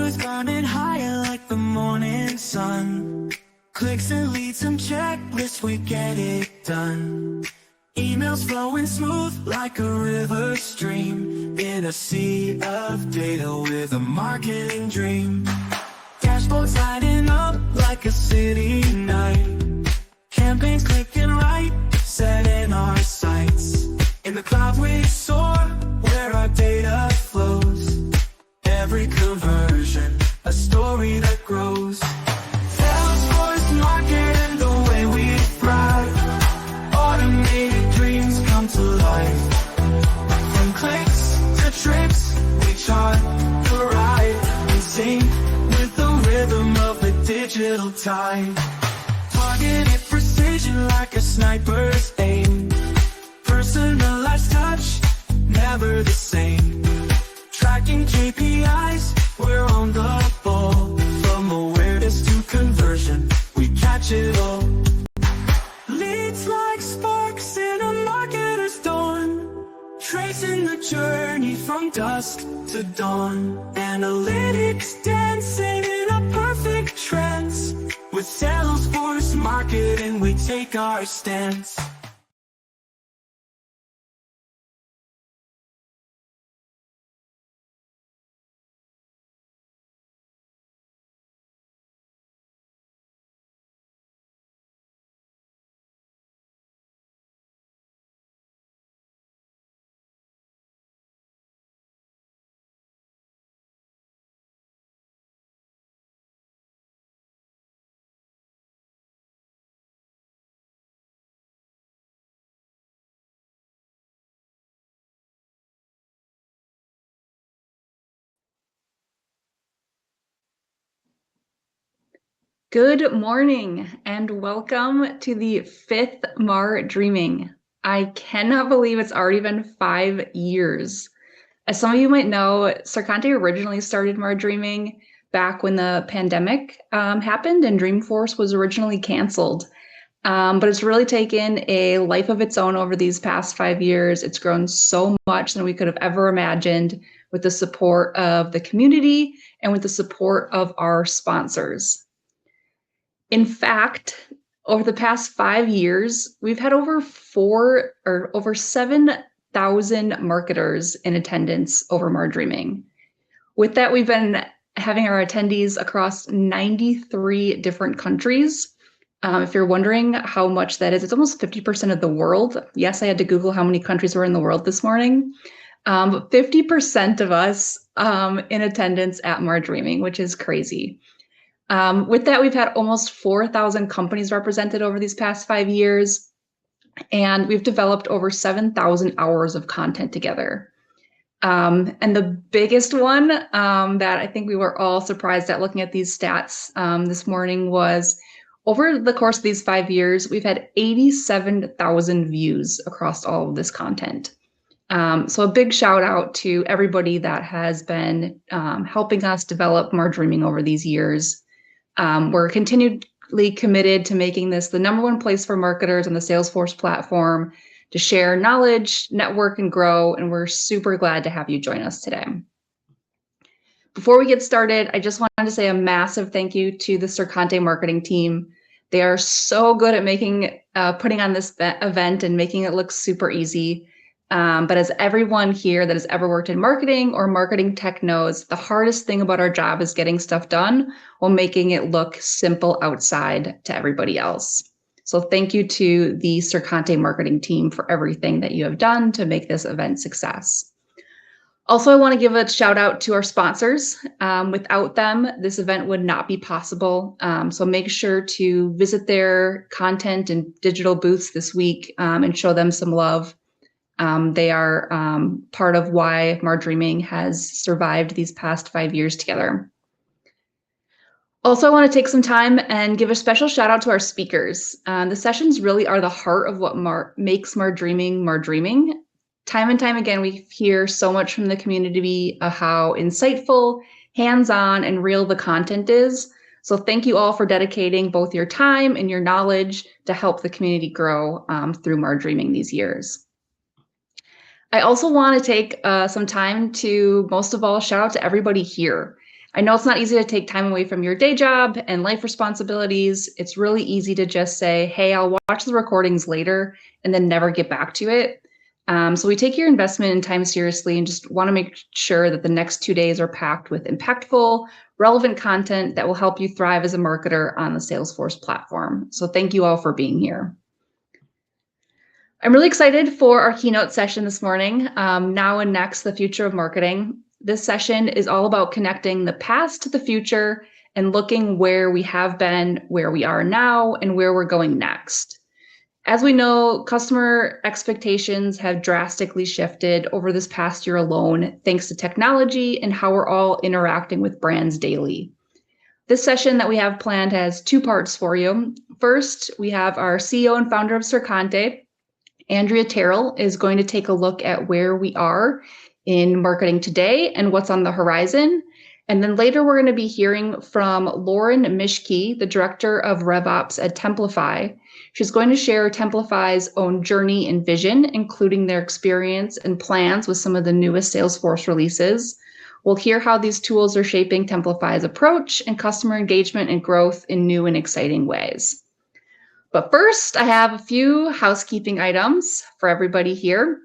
is climbing higher like the morning sun. Clicks and leads and checklists, we get it done. Emails flowing smooth like a river stream, in a sea of data with a marketing dream. Dashboards lighting up like a city night. Campaigns clicking right, setting our sights. In the cloud we soar, where our data flows. Every conversion, a story that grows. Salesforce marketing, the way we thrive. Automated dreams come to life. From clicks to tricks, we chart the ride. In sync with the rhythm of the digital tide. Targeted precision like a sniper's aim. Personalized touch, never the same. Tracking KPIs, we're on the ball. From awareness to conversion, we catch it all. Leads like sparks in a marketer's dawn. Tracing the journey from dusk to dawn. Analytics dancing in a perfect trance. With Salesforce marketing, we take our stance. Good morning and welcome to the 5th Mar Dreaming. I cannot believe it's already been 5 years. As some of you might know, Sercante originally started Mar Dreaming back when the pandemic happened and Dreamforce was originally canceled. But it's really taken a life of its own over these past 5 years. It's grown so much than we could have ever imagined with the support of the community and with the support of our sponsors. In fact, over the past 5 years, we've had over 7,000 marketers in attendance over Mar Dreaming. With that, we've been having our attendees across 93 different countries. If you're wondering how much that is, it's almost 50% of the world. Yes, I had to Google how many countries were in the world this morning. But 50% of us in attendance at Mar Dreaming, which is crazy. With that, we've had almost 4,000 companies represented over these past 5 years, and we've developed over 7,000 hours of content together. And the biggest one that I think we were all surprised at looking at these stats this morning was over the course of these 5 years, we've had 87,000 views across all of this content. So a big shout out to everybody that has been helping us develop Mar Dreaming over these years. We're continually committed to making this the #1 place for marketers on the Salesforce platform to share knowledge, network, and grow, and we're super glad to have you join us today. Before we get started, I just wanted to say a massive thank you to the Sercante marketing team. They are so good at putting on this event and making it look super easy. But as everyone here that has ever worked in marketing or marketing tech knows, the hardest thing about our job is getting stuff done while making it look simple outside to everybody else. So thank you to the Sercante marketing team for everything that you have done to make this event success. Also, I want to give a shout out to our sponsors. Without them, this event would not be possible. So make sure to visit their content and digital booths this week and show them some love. They are part of why Mar Dreaming has survived these past 5 years together. Also, I want to take some time and give a special shout out to our speakers. The sessions really are the heart of what makes Mar Dreaming Mar Dreaming. Time and time again, we hear so much from the community of how insightful, hands-on, and real the content is. So thank you all for dedicating both your time and your knowledge to help the community grow through Mar Dreaming these years. I also want to take some time to, most of all, shout out to everybody here. I know it's not easy to take time away from your day job and life responsibilities. It's really easy to just say, hey, I'll watch the recordings later and then never get back to it. So we take your investment in time seriously and just want to make sure that the next 2 days are packed with impactful, relevant content that will help you thrive as a marketer on the Salesforce platform. So thank you all for being here. I'm really excited for our keynote session this morning, Now and Next, the Future of Marketing. This session is all about connecting the past to the future and looking where we have been, where we are now, and where we're going next. As we know, customer expectations have drastically shifted over this past year alone, thanks to technology and how we're all interacting with brands daily. This session that we have planned has 2 parts for you. First, we have our CEO and founder of Sercante, Andrea Tarrell, is going to take a look at where we are in marketing today and what's on the horizon. And then later we're going to be hearing from Lauren Mischke, the director of RevOps at Templafy. She's going to share Templafy's own journey and vision, including their experience and plans with some of the newest Salesforce releases. We'll hear how these tools are shaping Templafy's approach and customer engagement and growth in new and exciting ways. But first, I have a few housekeeping items for everybody here.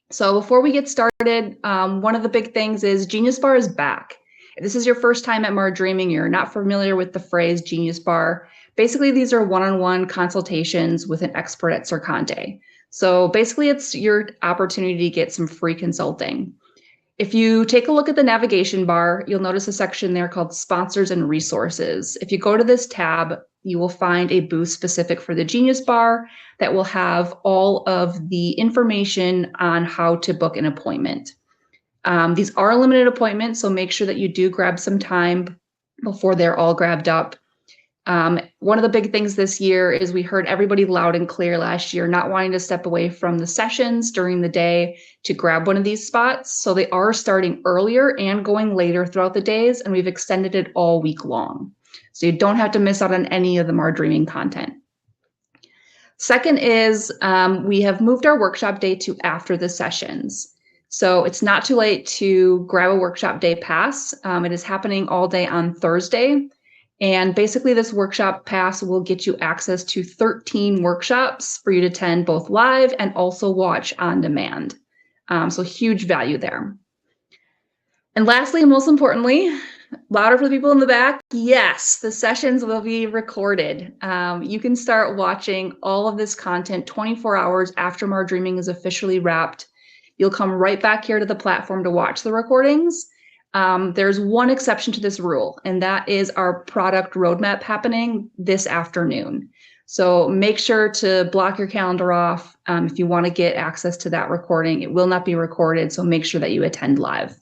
So before we get started, one of the big things is Genius Bar is back. If this is your first time at Mar Dreaming, you're not familiar with the phrase Genius Bar. Basically, these are one-on-one consultations with an expert at Sercante. So basically, it's your opportunity to get some free consulting. If you take a look at the navigation bar, you'll notice a section there called Sponsors and Resources. If you go to this tab, you will find a booth specific for the Genius Bar that will have all of the information on how to book an appointment. These are limited appointments, so make sure that you do grab some time before they're all grabbed up. One of the big things this year is we heard everybody loud and clear last year not wanting to step away from the sessions during the day to grab one of these spots. So they are starting earlier and going later throughout the days, and we've extended it all week long. So you don't have to miss out on any of the Mar Dreaming content. Second is we have moved our workshop day to after the sessions. So it's not too late to grab a workshop day pass. It is happening all day on Thursday. And basically this workshop pass will get you access to 13 workshops for you to attend both live and also watch on demand. So huge value there. And lastly, and most importantly, louder for the people in the back, yes, the sessions will be recorded. You can start watching all of this content 24 hours after Mar Dreaming is officially wrapped. You'll come right back here to the platform to watch the recordings. There's one exception to this rule, and that is our product roadmap happening this afternoon. So make sure to block your calendar off if you want to get access to that recording. It will not be recorded, so make sure that you attend live.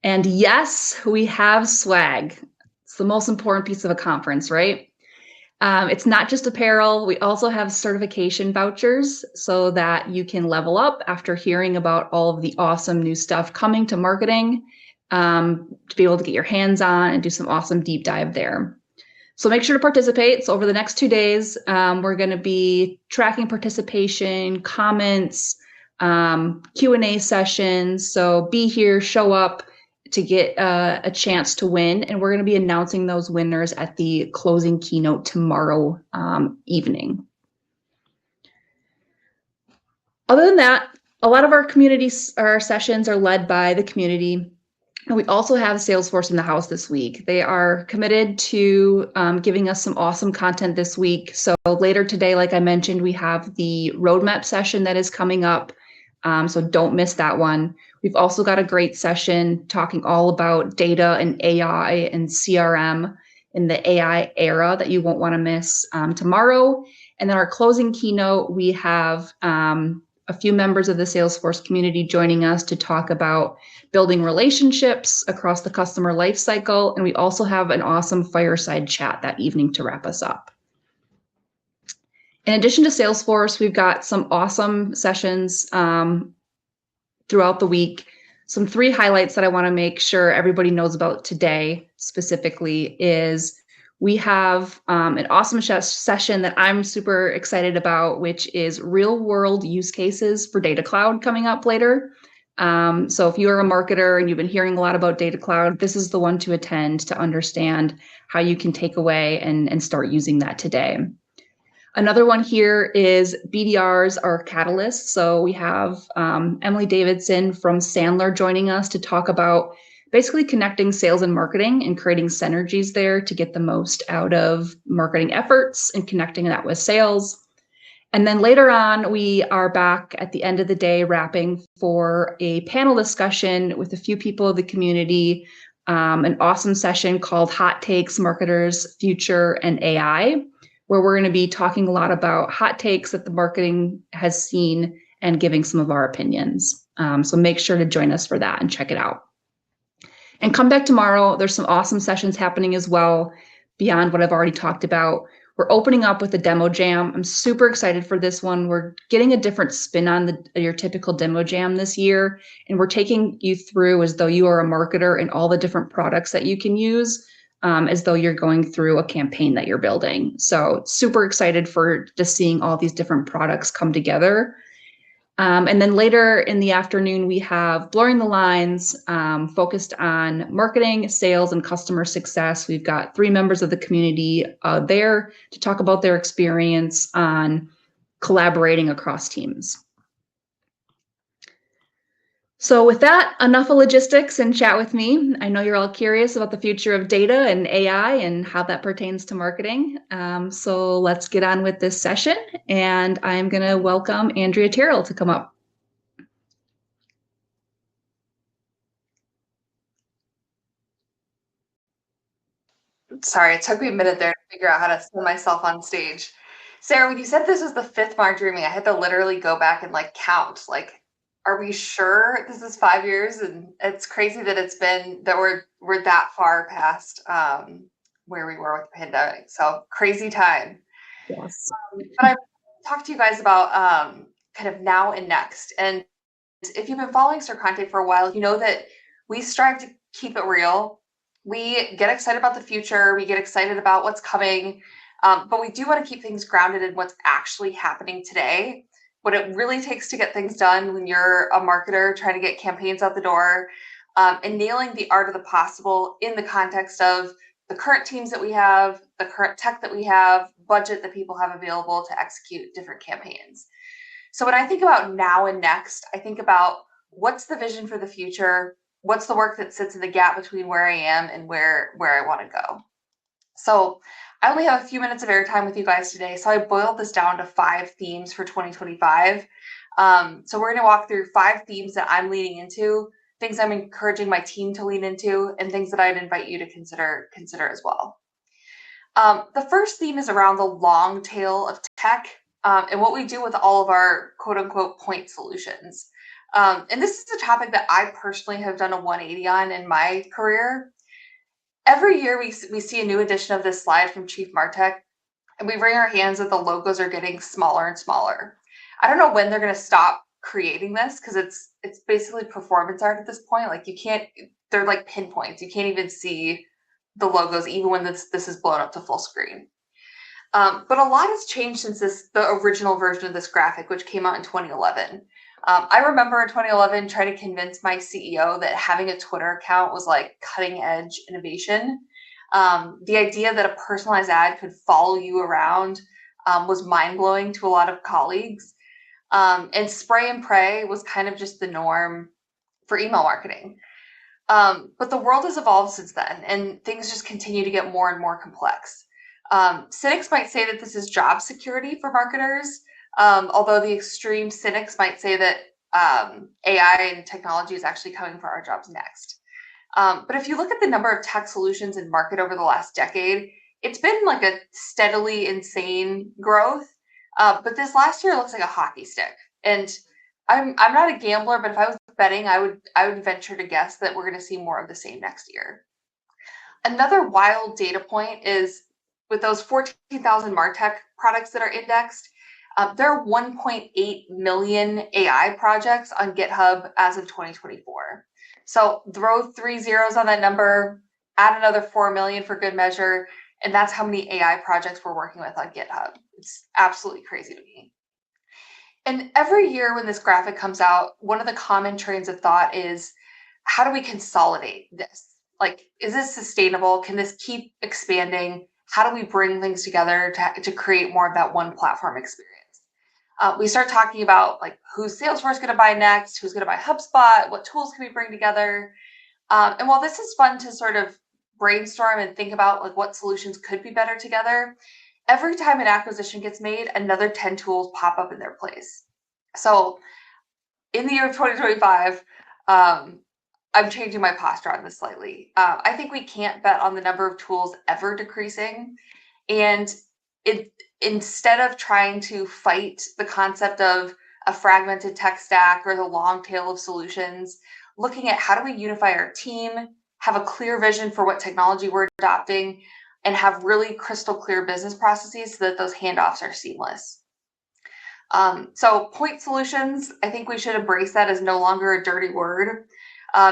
And yes, we have swag. It's the most important piece of a conference, right? It's not just apparel. We also have certification vouchers so that you can level up after hearing about all of the awesome new stuff coming to marketing, to be able to get your hands on and do some awesome deep dive there. So make sure to participate. So over the next 2 days, we're going to be tracking participation, comments, Q&A sessions. So be here, show up to get a chance to win. And we're going to be announcing those winners at the closing keynote tomorrow evening. Other than that, a lot of our our sessions are led by the community. And we also have Salesforce in the house this week. They are committed to giving us some awesome content this week. So later today, like I mentioned, we have the roadmap session that is coming up. So don't miss that one. We've also got a great session talking all about data and AI and CRM in the AI era that you won't want to miss tomorrow. And then our closing keynote, we have a few members of the Salesforce community joining us to talk about building relationships across the customer lifecycle. And we also have an awesome fireside chat that evening to wrap us up. In addition to Salesforce, we've got some awesome sessions throughout the week. Some 3 highlights that I want to make sure everybody knows about today specifically is we have an awesome session that I'm super excited about, which is real world use cases for Data Cloud coming up later. So if you're a marketer and you've been hearing a lot about Data Cloud, this is the one to attend to understand how you can take away and start using that today. Another one here is BDRs are catalysts. So we have Emily Davidson from Sandler joining us to talk about basically connecting sales and marketing and creating synergies there to get the most out of marketing efforts and connecting that with sales. And then later on, we are back at the end of the day wrapping for a panel discussion with a few people of the community, an awesome session called Hot Takes, Marketers, Future, and AI, where we're going to be talking a lot about hot takes that the marketing has seen and giving some of our opinions. So make sure to join us for that and check it out. And come back tomorrow. There's some awesome sessions happening as well beyond what I've already talked about. We're opening up with a demo jam. I'm super excited for this one. We're getting a different spin on your typical demo jam this year. And we're taking you through as though you are a marketer and all the different products that you can use, as though you're going through a campaign that you're building. So super excited for just seeing all these different products come together. And then later in the afternoon, we have Blurring the Lines, focused on marketing, sales, and customer success. We've got 3 members of the community there to talk about their experience on collaborating across teams. So with that, enough of logistics and chat with me. I know you're all curious about the future of data and AI and how that pertains to marketing. So let's get on with this session. And I'm going to welcome Andrea Tarrell to come up. Sorry, it took me a minute there to figure out how to send myself on stage. Sarah, when you said this was the 5th Marjorie, I had to literally go back and count. Are we sure this is 5 years? And it's crazy that it's been that we're that far past where we were with the pandemic. So crazy time. Yes. But I talked to you guys about kind of now and next. And if you've been following Sercante for a while, you know that we strive to keep it real. We get excited about the future. We get excited about what's coming. But we do want to keep things grounded in what's actually happening today, what it really takes to get things done when you're a marketer trying to get campaigns out the door, and nailing the art of the possible in the context of the current teams that we have, the current tech that we have, budget that people have available to execute different campaigns. So when I think about now and next, I think about what's the vision for the future? What's the work that sits in the gap between where I am and where I want to go? So I only have a few minutes of airtime with you guys today, so I boiled this down to 5 themes for 2025. So we're going to walk through 5 themes that I'm leaning into, things I'm encouraging my team to lean into, and things that I'd invite you to consider as well. The first theme is around the long tail of tech and what we do with all of our quote unquote point solutions. And this is a topic that I personally have done a 180 on in my career. Every year we see a new edition of this slide from Chief Martech, and we wring our hands that the logos are getting smaller and smaller. I don't know when they're going to stop creating this because it's basically performance art at this point. They're like pinpoints. You can't even see the logos even when this is blown up to full screen. But a lot has changed since the original version of this graphic, which came out in 2011. I remember in 2011 trying to convince my CEO that having a Twitter account was like cutting edge innovation. The idea that a personalized ad could follow you around was mind blowing to a lot of colleagues. And spray and pray was kind of just the norm for email marketing. But the world has evolved since then, and things just continue to get more and more complex. Cynics might say that this is job security for marketers, although the extreme cynics might say that AI and technology is actually coming for our jobs next. But if you look at the number of tech solutions in market over the last decade, it's been like a steadily insane growth. But this last year looks like a hockey stick. And I'm not a gambler, but if I was betting, I would venture to guess that we're going to see more of the same next year. Another wild data point is with those 14,000 MarTech products that are indexed, there are 1.8 million AI projects on GitHub as of 2024. So throw 3 zeros on that number, add another 4 million for good measure, and that's how many AI projects we're working with on GitHub. It's absolutely crazy to me. And every year when this graphic comes out, one of the common trains of thought is, how do we consolidate this? Like, is this sustainable? Can this keep expanding? How do we bring things together to create more of that one platform experience? We start talking about like, who's Salesforce going to buy next? Who's going to buy HubSpot? What tools can we bring together? And while this is fun to sort of brainstorm and think about like what solutions could be better together, every time an acquisition gets made, another 10 tools pop up in their place. So in the year of 2025, I'm changing my posture on this slightly. I think we can't bet on the number of tools ever decreasing. And instead of trying to fight the concept of a fragmented tech stack or the long tail of solutions, looking at how do we unify our team, have a clear vision for what technology we're adopting, and have really crystal clear business processes so that those handoffs are seamless. So point solutions, I think we should embrace that as no longer a dirty word.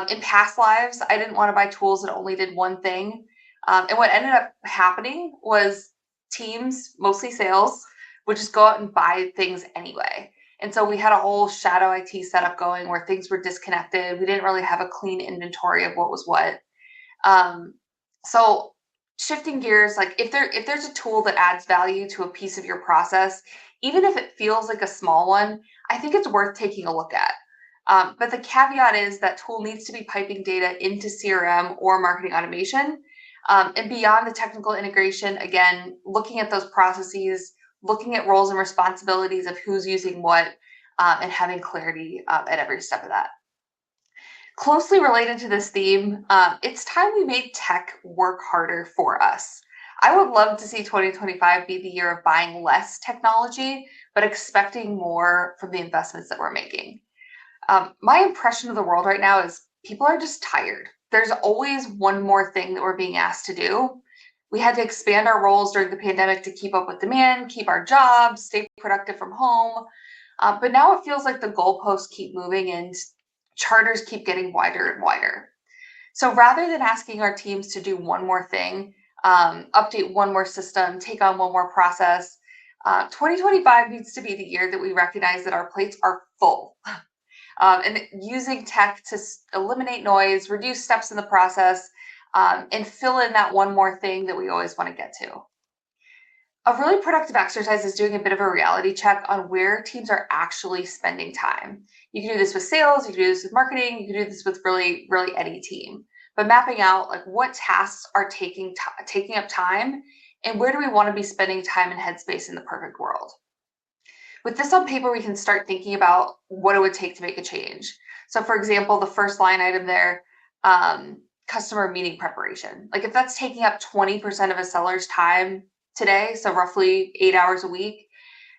In past lives, I didn't want to buy tools that only did one thing. And what ended up happening was teams, mostly sales, would just go out and buy things anyway. And so we had a whole shadow IT setup going where things were disconnected. We didn't really have a clean inventory of what was what. So shifting gears, like if there's a tool that adds value to a piece of your process, even if it feels like a small one, I think it's worth taking a look at. But the caveat is that tool needs to be piping data into CRM or marketing automation. And beyond the technical integration, again, looking at those processes, looking at roles and responsibilities of who's using what, and having clarity at every step of that. Closely related to this theme, it's time we made tech work harder for us. I would love to see 2025 be the year of buying less technology, but expecting more from the investments that we're making. My impression of the world right now is people are just tired. There's always one more thing that we're being asked to do. We had to expand our roles during the pandemic to keep up with demand, keep our jobs, stay productive from home. But now it feels like the goalposts keep moving and charters keep getting wider and wider. So rather than asking our teams to do one more thing, update one more system, take on one more process, 2025 needs to be the year that we recognize that our plates are full. And using tech to eliminate noise, reduce steps in the process, and fill in that one more thing that we always want to get to. A really productive exercise is doing a bit of a reality check on where teams are actually spending time. You can do this with sales, you can do this with marketing, you can do this with really any team. But mapping out like what tasks are taking up time and where do we want to be spending time and headspace in the perfect world. With this on paper, we can start thinking about what it would take to make a change. So for example, the first line item there, customer meeting preparation. Like if that's taking up 20% of a seller's time today, so roughly 8 hours a week,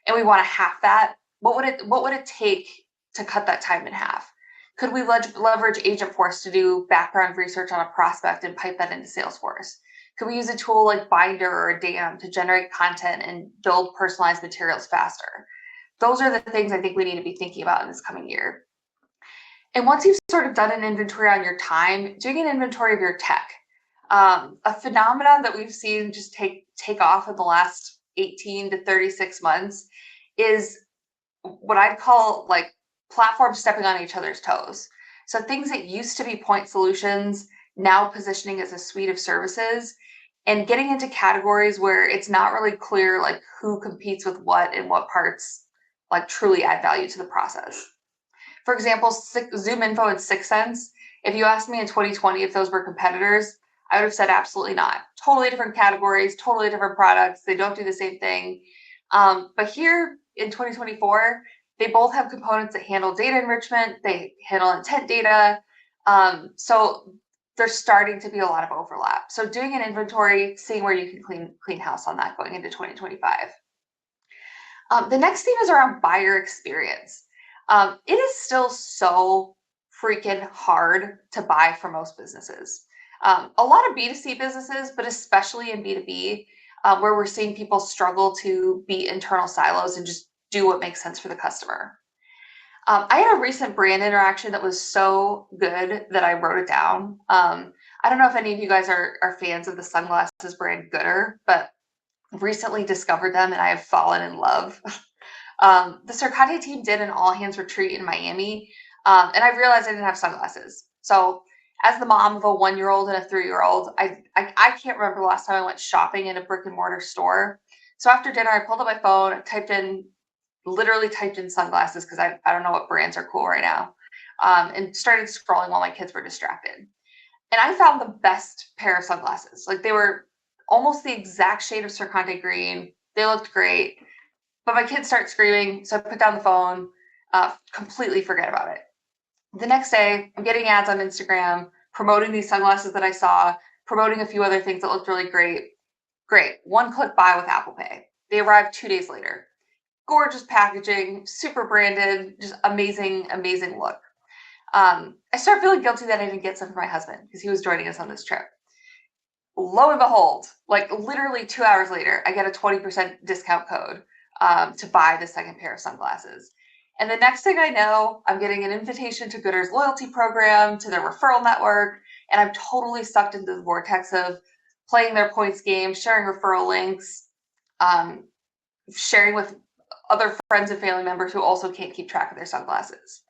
and we want to half that, what would it take to cut that time in half? Could we leverage AgentForce to do background research on a prospect and pipe that into Salesforce? Could we use a tool like Binder or a DAM to generate content and build personalized materials faster? Those are the things I think we need to be thinking about in this coming year. And once you've sort of done an inventory on your time, doing an inventory of your tech. A phenomenon that we've seen just take off in the last 18 to 36 months is what I'd call like platforms stepping on each other's toes. So things that used to be point solutions, now positioning as a suite of services and getting into categories where it's not really clear like who competes with what and what parts like truly add value to the process. For example, ZoomInfo and 6sense, if you asked me in 2020 if those were competitors, I would have said absolutely not. Totally different categories, totally different products. They don't do the same thing. But here in 2024, they both have components that handle data enrichment. They handle intent data. So there's starting to be a lot of overlap. So doing an inventory, seeing where you can clean house on that going into 2025. The next theme is around buyer experience. It is still so freaking hard to buy for most businesses. A lot of B2C businesses, but especially in B2B, where we're seeing people struggle to beat internal silos and just do what makes sense for the customer. I had a recent brand interaction that was so good that I wrote it down. I don't know if any of you guys are fans of the sunglasses brand Gooder, but recently discovered them and I have fallen in love. The Sercante team did an all hands retreat in Miami, and I realized I didn't have sunglasses. So as the mom of a 1-year-old and a 3-year-old, I can't remember the last time I went shopping in a brick and mortar store. So after dinner, I pulled up my phone, literally typed in sunglasses because I don't know what brands are cool right now, and started scrolling while my kids were distracted. And I found the best pair of sunglasses. Like, they were almost the exact shade of Sercante green. They looked great, but my kids start screaming, so I put down the phone, completely forget about it. The next day, I'm getting ads on Instagram, promoting these sunglasses that I saw, promoting a few other things that looked really great. Great, one-click buy with Apple Pay. They arrived 2 days later. Gorgeous packaging, super branded, just amazing, amazing look. I started feeling guilty that I didn't get some for my husband because he was joining us on this trip. Lo and behold, like literally 2 hours later, I get a 20% discount code to buy the second pair of sunglasses. And the next thing I know, I'm getting an invitation to Goodr's loyalty program, to their referral network, and I'm totally sucked into the vortex of playing their points game, sharing referral links, sharing with other friends and family members who also can't keep track of their sunglasses.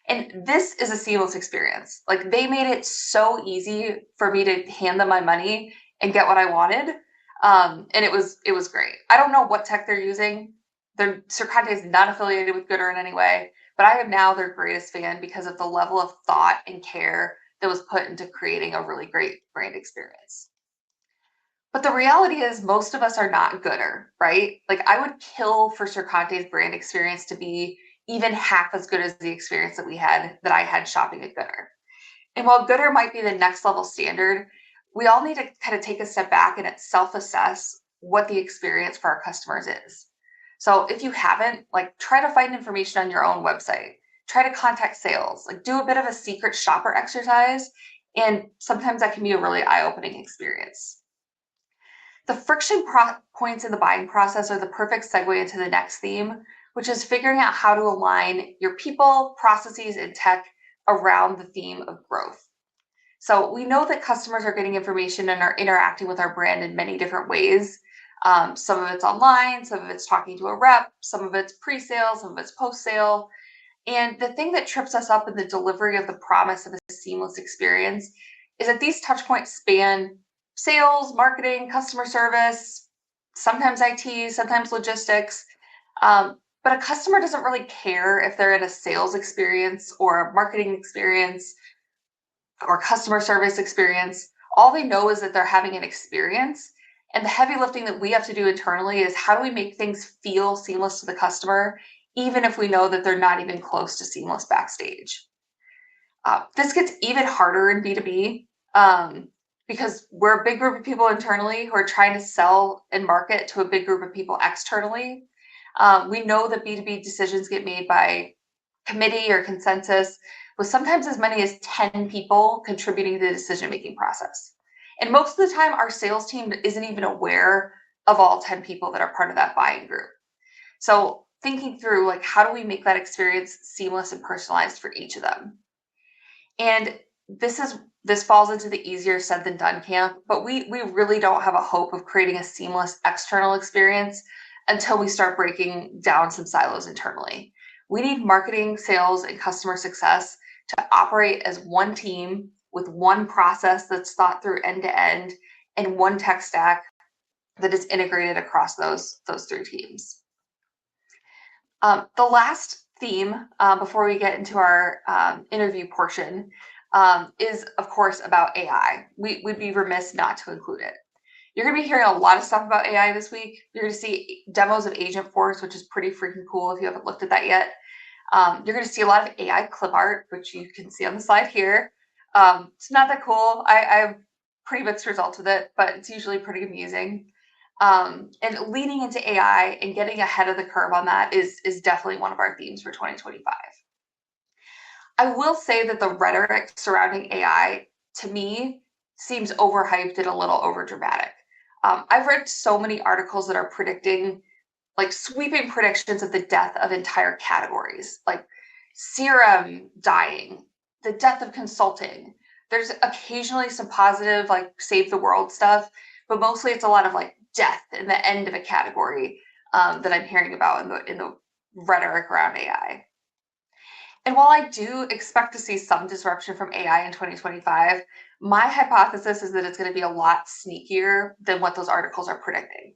And this is a seamless experience. Like, they made it so easy for me to hand them my money and get what I wanted. And it was great. I don't know what tech they're using. Sercante is not affiliated with Goodr in any way, but I am now their greatest fan because of the level of thought and care that was put into creating a really great brand experience. But the reality is most of us are not Goodr, right? Like, I would kill for Sercante's brand experience to be even half as good as the experience that I had shopping at Goodr. And while Goodr might be the next level standard, we all need to kind of take a step back and self-assess what the experience for our customers is. So if you haven't, like, try to find information on your own website. Try to contact sales, like do a bit of a secret shopper exercise. And sometimes that can be a really eye-opening experience. The friction points in the buying process are the perfect segue into the next theme, which is figuring out how to align your people, processes, and tech around the theme of growth. So we know that customers are getting information and are interacting with our brand in many different ways. Some of it's online, some of it's talking to a rep, some of it's pre-sale, some of it's post-sale. And the thing that trips us up in the delivery of the promise of a seamless experience is that these touch points span sales, marketing, customer service, sometimes IT, sometimes logistics. But a customer doesn't really care if they're in a sales experience or a marketing experience or customer service experience. All they know is that they're having an experience. And the heavy lifting that we have to do internally is how do we make things feel seamless to the customer, even if we know that they're not even close to seamless backstage. This gets even harder in B2B because we're a big group of people internally who are trying to sell and market to a big group of people externally. We know that B2B decisions get made by committee or consensus, with sometimes as many as 10 people contributing to the decision-making process. And most of the time, our sales team isn't even aware of all 10 people that are part of that buying group. So thinking through, like, how do we make that experience seamless and personalized for each of them? And this falls into the easier said than done camp, but we really don't have a hope of creating a seamless external experience until we start breaking down some silos internally. We need marketing, sales, and customer success to operate as one team with one process that's thought through end to end and one tech stack that is integrated across those three teams. The last theme before we get into our interview portion is, of course, about AI. We'd be remiss not to include it. You're going to be hearing a lot of stuff about AI this week. You're going to see demos of AgentForce, which is pretty freaking cool if you haven't looked at that yet. You're going to see a lot of AI clip art, which you can see on the slide here. It's not that cool. I have pretty mixed results with it, but it's usually pretty amusing. And leaning into AI and getting ahead of the curve on that is definitely one of our themes for 2025. I will say that the rhetoric surrounding AI, to me, seems overhyped and a little overdramatic. I've read so many articles that are predicting, like, sweeping predictions of the death of entire categories, like CRM dying, the death of consulting. There's occasionally some positive, like, save the world stuff, but mostly it's a lot of, like, death and the end of a category that I'm hearing about in the rhetoric around AI. And while I do expect to see some disruption from AI in 2025, my hypothesis is that it's going to be a lot sneakier than what those articles are predicting.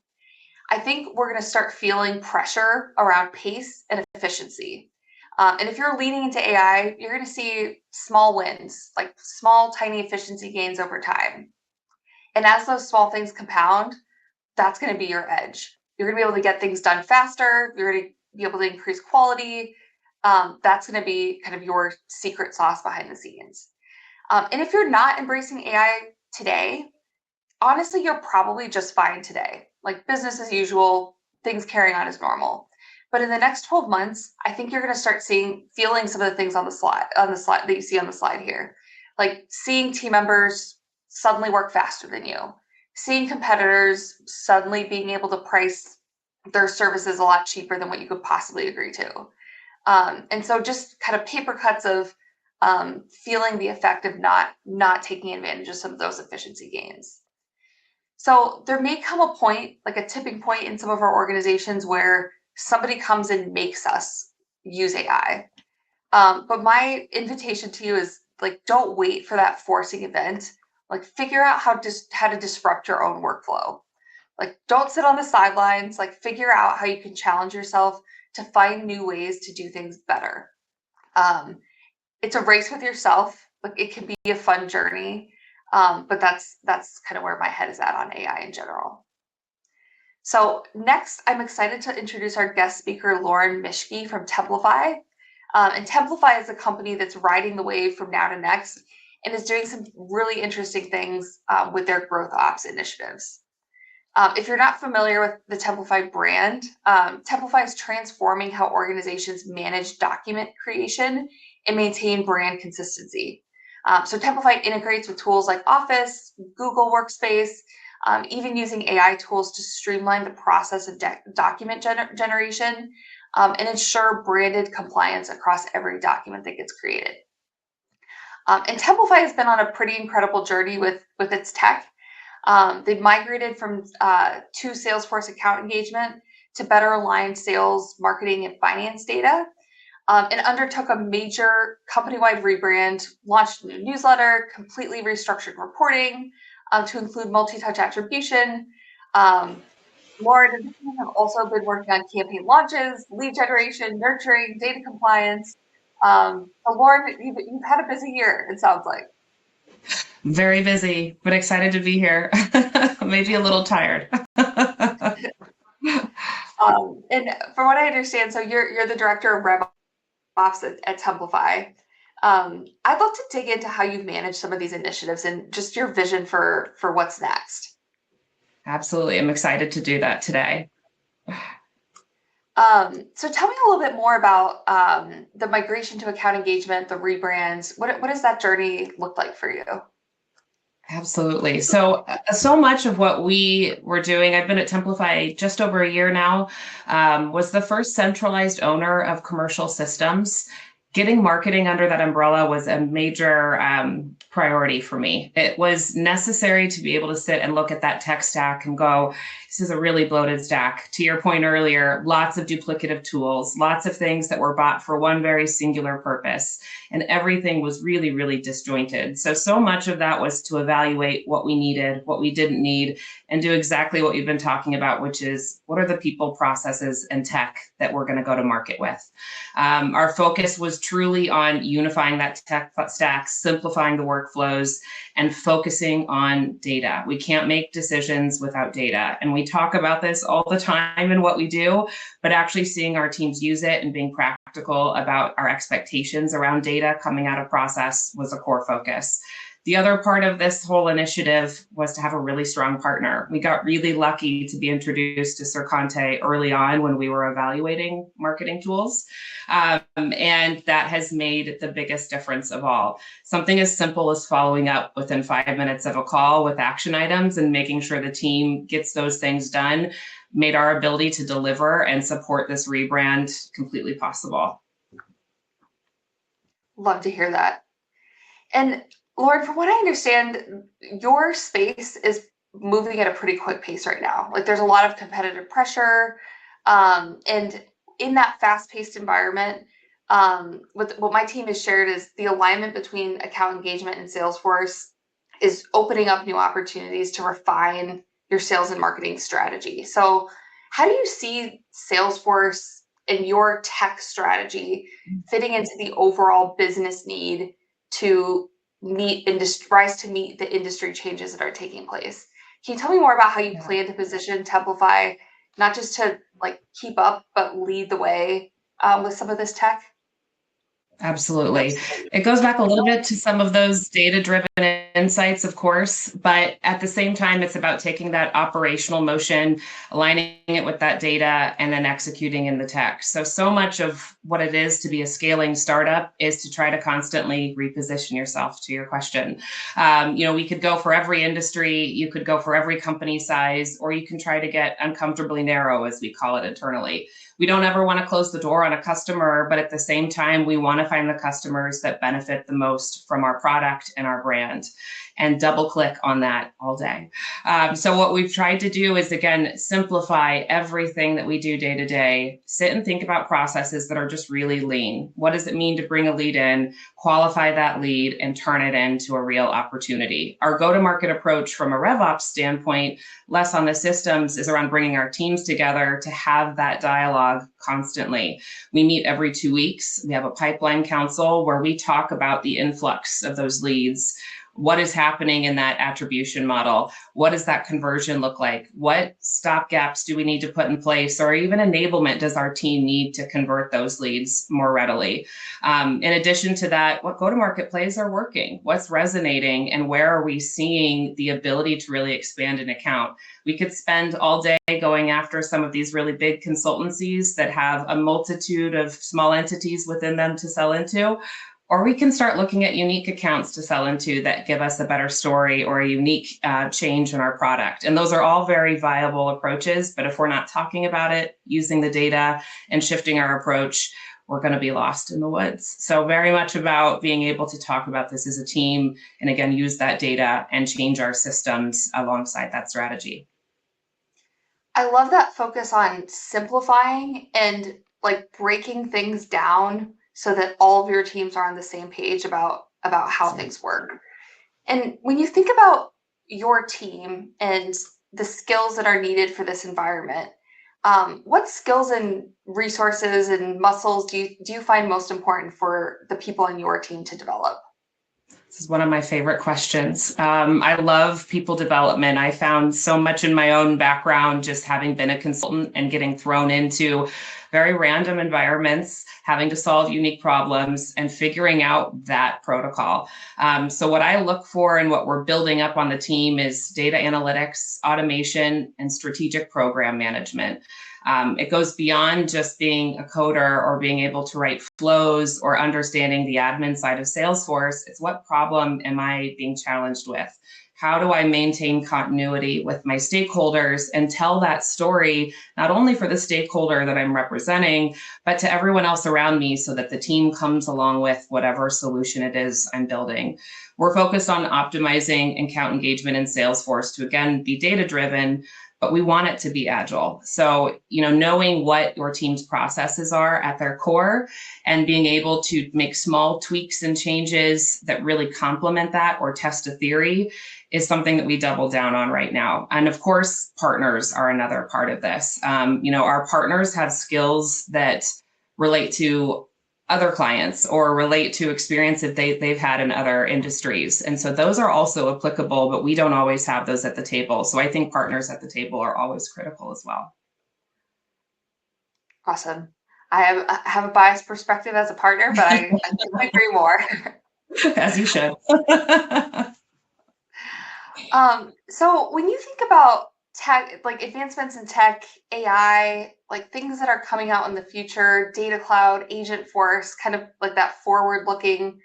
I think we're going to start feeling pressure around pace and efficiency. And if you're leaning into AI, you're going to see small wins, like small, tiny efficiency gains over time. And as those small things compound, that's going to be your edge. You're going to be able to get things done faster. You're going to be able to increase quality. That's going to be kind of your secret sauce behind the scenes. And if you're not embracing AI today, honestly, you're probably just fine today. Like business as usual, things carrying on as normal. But in the next 12 months, I think you're going to start feeling some of the things on the slide that you see on the slide here. Like seeing team members suddenly work faster than you, seeing competitors suddenly being able to price their services a lot cheaper than what you could possibly agree to. And so just kind of paper cuts of feeling the effect of not taking advantage of some of those efficiency gains. So there may come a point, like a tipping point in some of our organizations where somebody comes and makes us use AI. But my invitation to you is like, don't wait for that forcing event. Like figure out how to disrupt your own workflow. Like don't sit on the sidelines, like figure out how you can challenge yourself to find new ways to do things better. It's a race with yourself. Like it can be a fun journey. But that's kind of where my head is at on AI in general. So next, I'm excited to introduce our guest speaker, Lauren Mischke from Templafy. And Templafy is a company that's riding the wave from now to next and is doing some really interesting things with their growth ops initiatives. If you're not familiar with the Templafy brand, Templafy is transforming how organizations manage document creation and maintain brand consistency. So Templafy integrates with tools like Office, Google Workspace, even using AI tools to streamline the process of document generation and ensure branded compliance across every document that gets created. And Templafy has been on a pretty incredible journey with its tech. They've migrated from to Salesforce account engagement to better align sales, marketing, and finance data. And undertook a major company-wide rebrand, launched a new newsletter, completely restructured reporting to include multi-touch attribution. Lauren and the team have also been working on campaign launches, lead generation, nurturing, data compliance. So Lauren, you've had a busy year, it sounds like. Very busy, but excited to be here. Maybe a little tired. And from what I understand, so you're the director of RevOps at Templafy. I'd love to dig into how you've managed some of these initiatives and just your vision for what's next. Absolutely. I'm excited to do that today. So tell me a little bit more about the migration to account engagement, the rebrands. What does that journey look like for you? Absolutely. So much of what we were doing, I've been at Templafy just over a year now, was the first centralized owner of commercial systems. Getting marketing under that umbrella was a major priority for me. It was necessary to be able to sit and look at that tech stack and go, this is a really bloated stack. To your point earlier, lots of duplicative tools, lots of things that were bought for one very singular purpose, and everything was really, really disjointed. So much of that was to evaluate what we needed, what we didn't need, and do exactly what you've been talking about, which is what are the people, processes, and tech that we're going to go to market with. Our focus was truly on unifying that tech stack, simplifying the workflows, and focusing on data. We can't make decisions without data. And we talk about this all the time in what we do, but actually seeing our teams use it and being practical about our expectations around data coming out of process was a core focus. The other part of this whole initiative was to have a really strong partner. We got really lucky to be introduced to Sercante early on when we were evaluating marketing tools. And that has made the biggest difference of all. Something as simple as following up within 5 minutes of a call with action items and making sure the team gets those things done made our ability to deliver and support this rebrand completely possible. Love to hear that. And Lauren, from what I understand, your space is moving at a pretty quick pace right now. Like there's a lot of competitive pressure. And in that fast-paced environment, what my team has shared is the alignment between account engagement and Salesforce is opening up new opportunities to refine your sales and marketing strategy. So how do you see Salesforce and your tech strategy fitting into the overall business need to rise to meet the industry changes that are taking place? Can you tell me more about how you plan to position Templafy, not just to like keep up, but lead the way with some of this tech? Absolutely. It goes back a little bit to some of those data-driven insights, of course, but at the same time, it's about taking that operational motion, aligning it with that data, and then executing in the tech. So much of what it is to be a scaling startup is to try to constantly reposition yourself, to your question. We could go for every industry, you could go for every company size, or you can try to get uncomfortably narrow, as we call it internally. We don't ever want to close the door on a customer, but at the same time, we want to find the customers that benefit the most from our product and our brand, and double click on that all day. So what we've tried to do is, again, simplify everything that we do day to day, sit and think about processes that are just really lean. What does it mean to bring a lead in, qualify that lead, and turn it into a real opportunity? Our go-to-market approach from a RevOps standpoint, less on the systems, is around bringing our teams together to have that dialogue constantly. We meet every 2 weeks. We have a pipeline council where we talk about the influx of those leads. What is happening in that attribution model? What does that conversion look like? What stop gaps do we need to put in place, or even enablement does our team need to convert those leads more readily? In addition to that, what go-to-market plays are working? What's resonating, and where are we seeing the ability to really expand an account? We could spend all day going after some of these really big consultancies that have a multitude of small entities within them to sell into. Or we can start looking at unique accounts to sell into that give us a better story or a unique change in our product. And those are all very viable approaches. But if we're not talking about it, using the data and shifting our approach, we're going to be lost in the woods. So very much about being able to talk about this as a team, and again, use that data and change our systems alongside that strategy. I love that focus on simplifying and like breaking things down so that all of your teams are on the same page about how things work. And when you think about your team and the skills that are needed for this environment, what skills and resources and muscles do you find most important for the people on your team to develop? This is one of my favorite questions. I love people development. I found so much in my own background, just having been a consultant and getting thrown into very random environments, having to solve unique problems and figuring out that protocol. So what I look for and what we're building up on the team is data analytics, automation, and strategic program management. It goes beyond just being a coder or being able to write flows or understanding the admin side of Salesforce. It's what problem am I being challenged with? How do I maintain continuity with my stakeholders and tell that story, not only for the stakeholder that I'm representing, but to everyone else around me so that the team comes along with whatever solution it is I'm building. We're focused on optimizing account engagement in Salesforce to, again, be data-driven, but we want it to be agile. So, knowing what your team's processes are at their core and being able to make small tweaks and changes that really complement that or test a theory is something that we double down on right now. And of course, partners are another part of this. Our partners have skills that relate to other clients or relate to experience that they've had in other industries. And so those are also applicable, but we don't always have those at the table. So I think partners at the table are always critical as well. Awesome. I have a biased perspective as a partner, but I couldn't agree more. As you should. So when you think about tech, like advancements in tech, AI, like things that are coming out in the future, data cloud, AgentForce, kind of like that forward-looking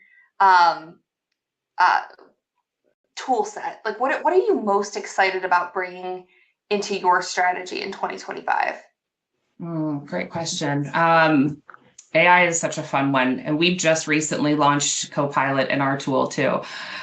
tool set. Like what are you most excited about bringing into your strategy in 2025? Great question. AI is such a fun one. And we've just recently launched Copilot in our tool too.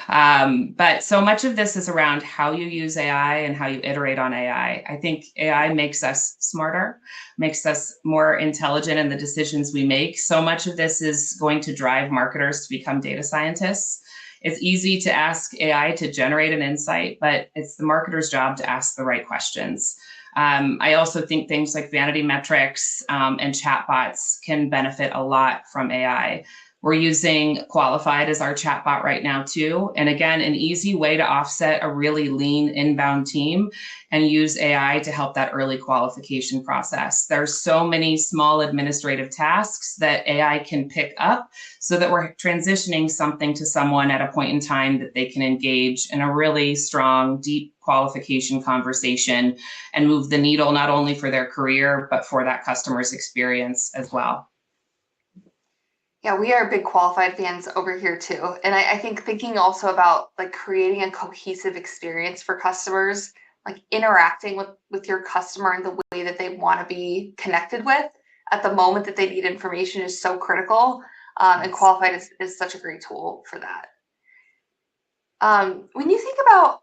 But so much of this is around how you use AI and how you iterate on AI. I think AI makes us smarter, makes us more intelligent in the decisions we make. So much of this is going to drive marketers to become data scientists. It's easy to ask AI to generate an insight, but it's the marketer's job to ask the right questions. I also think things like vanity metrics and chatbots can benefit a lot from AI. We're using Qualified as our chatbot right now too. And again, an easy way to offset a really lean inbound team and use AI to help that early qualification process. There's so many small administrative tasks that AI can pick up so that we're transitioning something to someone at a point in time that they can engage in a really strong, deep qualification conversation and move the needle not only for their career, but for that customer's experience as well. Yeah, we are big Qualified fans over here too. And I think thinking also about like creating a cohesive experience for customers, like interacting with your customer in the way that they want to be connected with at the moment that they need information is so critical. And Qualified is such a great tool for that. When you think about,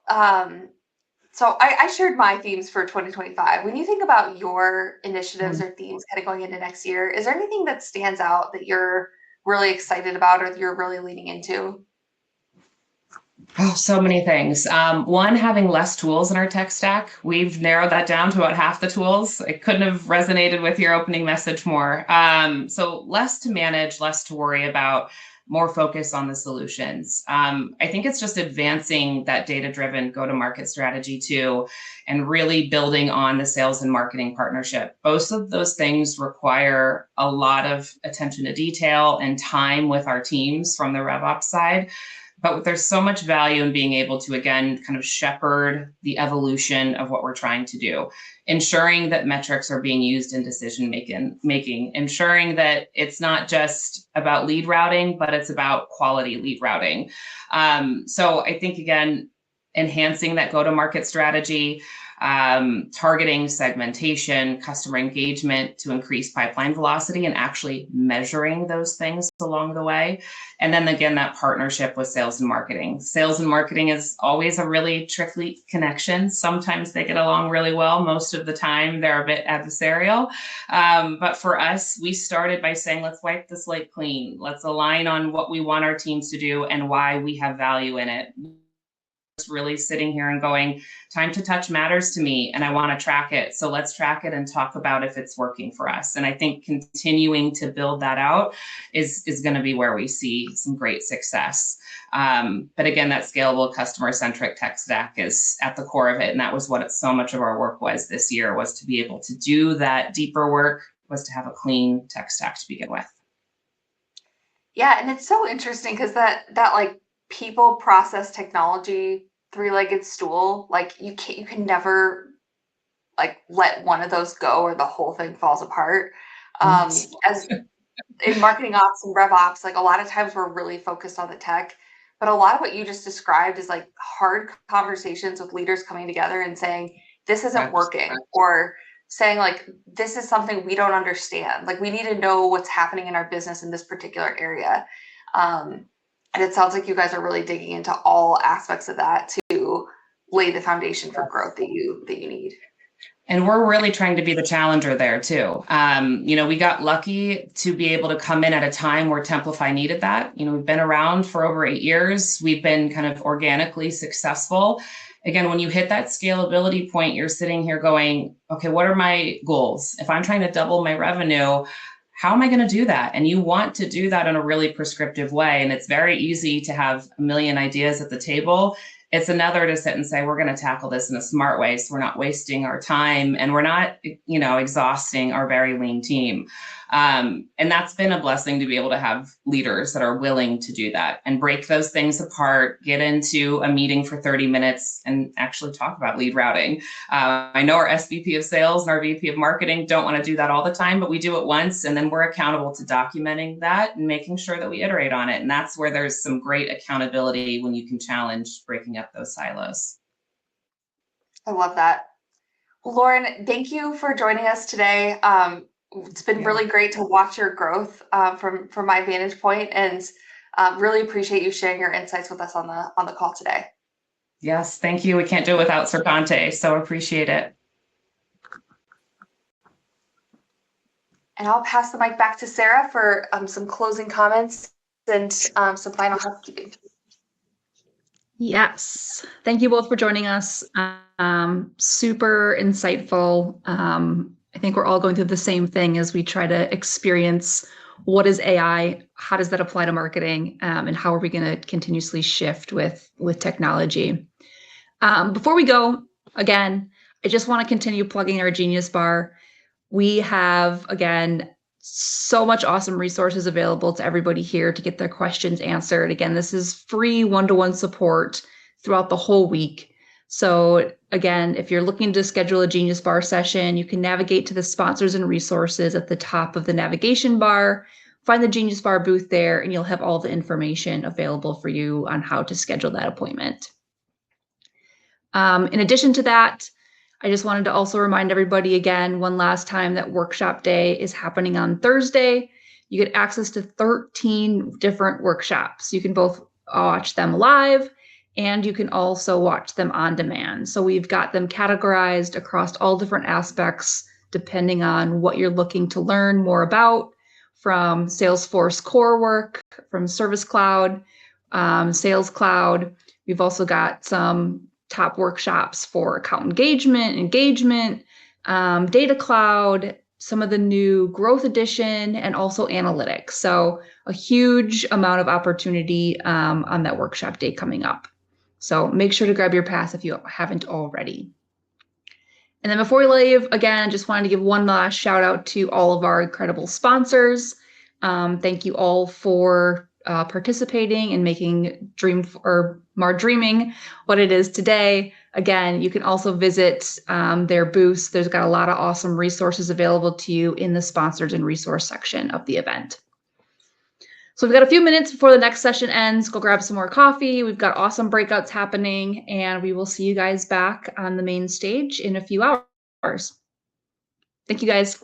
so I shared my themes for 2025. When you think about your initiatives or themes kind of going into next year, is there anything that stands out that you're really excited about or that you're really leaning into? Oh, so many things. One, having less tools in our tech stack. We've narrowed that down to about half the tools. It couldn't have resonated with your opening message more. So less to manage, less to worry about, more focus on the solutions. I think it's just advancing that data-driven go-to-market strategy too, and really building on the sales and marketing partnership. Both of those things require a lot of attention to detail and time with our teams from the RevOps side. But there's so much value in being able to, again, kind of shepherd the evolution of what we're trying to do, ensuring that metrics are being used in decision making, ensuring that it's not just about lead routing, but it's about quality lead routing. So I think, again, enhancing that go-to-market strategy, targeting segmentation, customer engagement to increase pipeline velocity, and actually measuring those things along the way. And then again, that partnership with sales and marketing. Sales and marketing is always a really tricky connection. Sometimes they get along really well. Most of the time, they're a bit adversarial. But for us, we started by saying, let's wipe the slate clean. Let's align on what we want our teams to do and why we have value in it. Really sitting here and going, time to touch matters to me and I want to track it. So let's track it and talk about if it's working for us. And I think continuing to build that out is going to be where we see some great success. But again, that scalable customer-centric tech stack is at the core of it. And that was what so much of our work was this year, was to be able to do that deeper work, was to have a clean tech stack to begin with. Yeah, and it's so interesting because that like people, process, technology, three-legged stool, like you can never like let one of those go or the whole thing falls apart. As in marketing ops and RevOps, like a lot of times we're really focused on the tech, but a lot of what you just described is like hard conversations with leaders coming together and saying, this isn't working, or saying like, this is something we don't understand. Like we need to know what's happening in our business in this particular area. And it sounds like you guys are really digging into all aspects of that to lay the foundation for growth that you need. And we're really trying to be the challenger there too. We got lucky to be able to come in at a time where Templafy needed that. We've been around for over 8 years. We've been kind of organically successful. Again, when you hit that scalability point, you're sitting here going, okay, what are my goals? If I'm trying to double my revenue, how am I going to do that? And you want to do that in a really prescriptive way. And it's very easy to have a million ideas at the table. It's another to sit and say, we're going to tackle this in a smart way, so we're not wasting our time and we're not, exhausting our very lean team. And that's been a blessing to be able to have leaders that are willing to do that and break those things apart, get into a meeting for 30 minutes and actually talk about lead routing. I know our SVP of sales and our VP of marketing don't want to do that all the time, but we do it once and then we're accountable to documenting that and making sure that we iterate on it. And that's where there's some great accountability when you can challenge breaking up those silos. I love that. Well, Lauren, thank you for joining us today. It's been really great to watch your growth from my vantage point, and really appreciate you sharing your insights with us on the call today. Yes, thank you. We can't do it without Sercante, so appreciate it. And I'll pass the mic back to Sarah for some closing comments and some final housekeeping. Yes. Thank you both for joining us. Super insightful. I think we're all going through the same thing as we try to experience what is AI, how does that apply to marketing, and how are we going to continuously shift with technology. Before we go, again, I just want to continue plugging our Genius Bar. We have, again, so much awesome resources available to everybody here to get their questions answered. Again, this is free one-to-one support throughout the whole week. So again, if you're looking to schedule a Genius Bar session, you can navigate to the sponsors and resources at the top of the navigation bar, find the Genius Bar booth there, and you'll have all the information available for you on how to schedule that appointment. In addition to that, I just wanted to also remind everybody again, one last time, that workshop day is happening on Thursday. You get access to 13 different workshops. You can both watch them live and you can also watch them on demand. So we've got them categorized across all different aspects, depending on what you're looking to learn more about, from Salesforce core work, from Service Cloud, Sales Cloud. We've also got some top workshops for account engagement, Data Cloud, some of the new Growth Edition, and also analytics. So a huge amount of opportunity on that workshop day coming up. So make sure to grab your pass if you haven't already. And then before we leave, again, I just wanted to give one last shout out to all of our incredible sponsors. Thank you all for participating and making Mar Dreaming what it is today. Again, you can also visit their booths. There's got a lot of awesome resources available to you in the sponsors and resource section of the event. So we've got a few minutes before the next session ends. Go grab some more coffee. We've got awesome breakouts happening, and we will see you guys back on the main stage in a few hours. Thank you, guys.